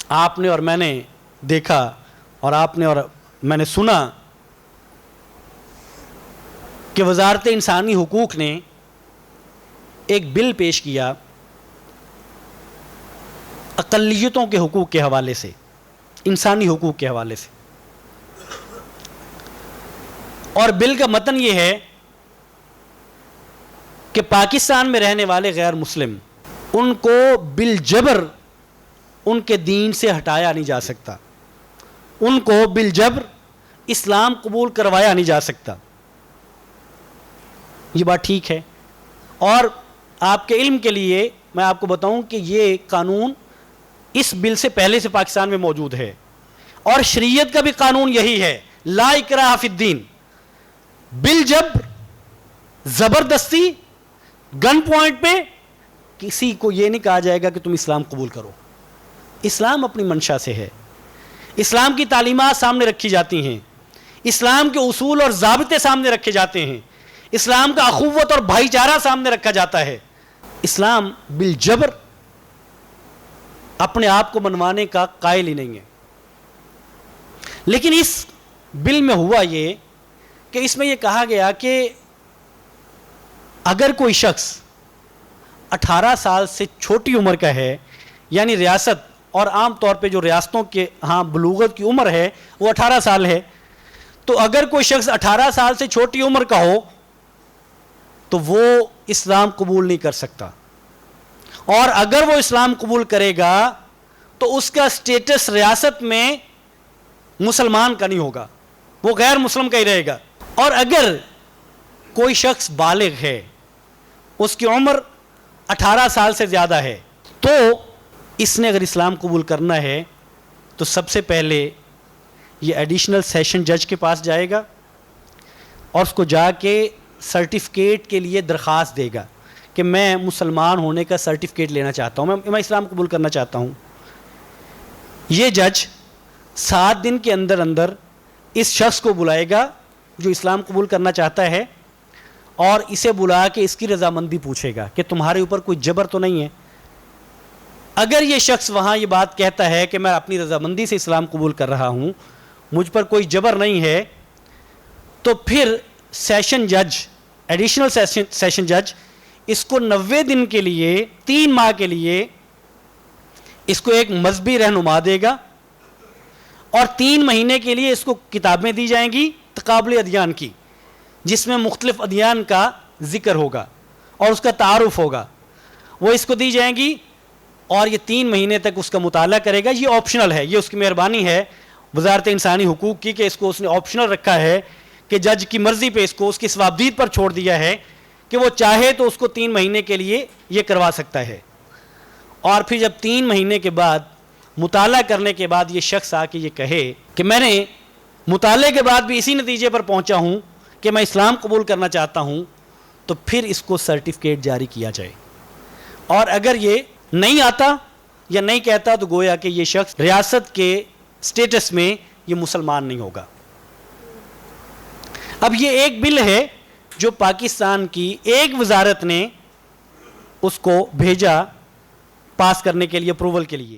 آپ نے اور میں نے دیکھا اور آپ نے اور میں نے سنا کہ وزارت انسانی حقوق نے ایک بل پیش کیا اقلیتوں کے حقوق کے حوالے سے، انسانی حقوق کے حوالے سے، اور بل کا متن یہ ہے کہ پاکستان میں رہنے والے غیر مسلم ان کو بالجبر ان کے دین سے ہٹایا نہیں جا سکتا، ان کو بالجبر اسلام قبول کروایا نہیں جا سکتا۔ یہ بات ٹھیک ہے، اور آپ کے علم کے لیے میں آپ کو بتاؤں کہ یہ قانون اس بل سے پہلے سے پاکستان میں موجود ہے، اور شریعت کا بھی قانون یہی ہے، لا اکراہ فی الدین، بالجبر، زبردستی، گن پوائنٹ پہ کسی کو یہ نہیں کہا جائے گا کہ تم اسلام قبول کرو۔ اسلام اپنی منشا سے ہے، اسلام کی تعلیمات سامنے رکھی جاتی ہیں، اسلام کے اصول اور ضابطے سامنے رکھے جاتے ہیں، اسلام کا اخوت اور بھائی چارہ سامنے رکھا جاتا ہے۔ اسلام بالجبر اپنے آپ کو منوانے کا قائل ہی نہیں ہے۔ لیکن اس بل میں ہوا یہ کہ اس میں یہ کہا گیا کہ اگر کوئی شخص 18 سال سے چھوٹی عمر کا ہے، یعنی ریاست اور عام طور پہ جو ریاستوں کے ہاں بلوغت کی عمر ہے وہ 18 سال ہے، تو اگر کوئی شخص 18 سال سے چھوٹی عمر کا ہو تو وہ اسلام قبول نہیں کر سکتا، اور اگر وہ اسلام قبول کرے گا تو اس کا سٹیٹس ریاست میں مسلمان کا نہیں ہوگا، وہ غیر مسلم کا ہی رہے گا۔ اور اگر کوئی شخص بالغ ہے، اس کی عمر 18 سال سے زیادہ ہے، تو اس نے اگر اسلام قبول کرنا ہے تو سب سے پہلے یہ ایڈیشنل سیشن جج کے پاس جائے گا اور اس کو جا کے سرٹیفکیٹ کے لیے درخواست دے گا کہ میں مسلمان ہونے کا سرٹیفکیٹ لینا چاہتا ہوں، میں اسلام قبول کرنا چاہتا ہوں۔ یہ جج 7 دن کے اندر اندر اس شخص کو بلائے گا جو اسلام قبول کرنا چاہتا ہے، اور اسے بلا کے اس کی رضامندی پوچھے گا کہ تمہارے اوپر کوئی جبر تو نہیں ہے۔ اگر یہ شخص وہاں یہ بات کہتا ہے کہ میں اپنی رضامندی سے اسلام قبول کر رہا ہوں، مجھ پر کوئی جبر نہیں ہے، تو پھر سیشن جج، ایڈیشنل سیشن جج اس کو 90 دن کے لیے، 3 ماہ کے لیے اس کو ایک مذہبی رہنما دے گا، اور 3 مہینے کے لیے اس کو کتابیں دی جائیں گی تقابل ادیان کی، جس میں مختلف ادیان کا ذکر ہوگا اور اس کا تعارف ہوگا، وہ اس کو دی جائیں گی، اور یہ 3 مہینے تک اس کا مطالعہ کرے گا۔ یہ آپشنل ہے، یہ اس کی مہربانی ہے وزارت انسانی حقوق کی کہ اس کو اس نے آپشنل رکھا ہے کہ جج کی مرضی پہ اس کو اس کی ثوابدید پر چھوڑ دیا ہے کہ وہ چاہے تو اس کو 3 مہینے کے لیے یہ کروا سکتا ہے۔ اور پھر جب 3 مہینے کے بعد مطالعہ کرنے کے بعد یہ شخص آ کے یہ کہے کہ میں نے مطالعے کے بعد بھی اسی نتیجے پر پہنچا ہوں کہ میں اسلام قبول کرنا چاہتا ہوں، تو پھر اس کو سرٹیفکیٹ جاری کیا جائے، اور اگر یہ نہیں آتا یا نہیں کہتا تو گویا کہ یہ شخص ریاست کے سٹیٹس میں یہ مسلمان نہیں ہوگا۔ اب یہ ایک بل ہے جو پاکستان کی ایک وزارت نے اس کو بھیجا پاس کرنے کے لیے، اپروول کے لیے۔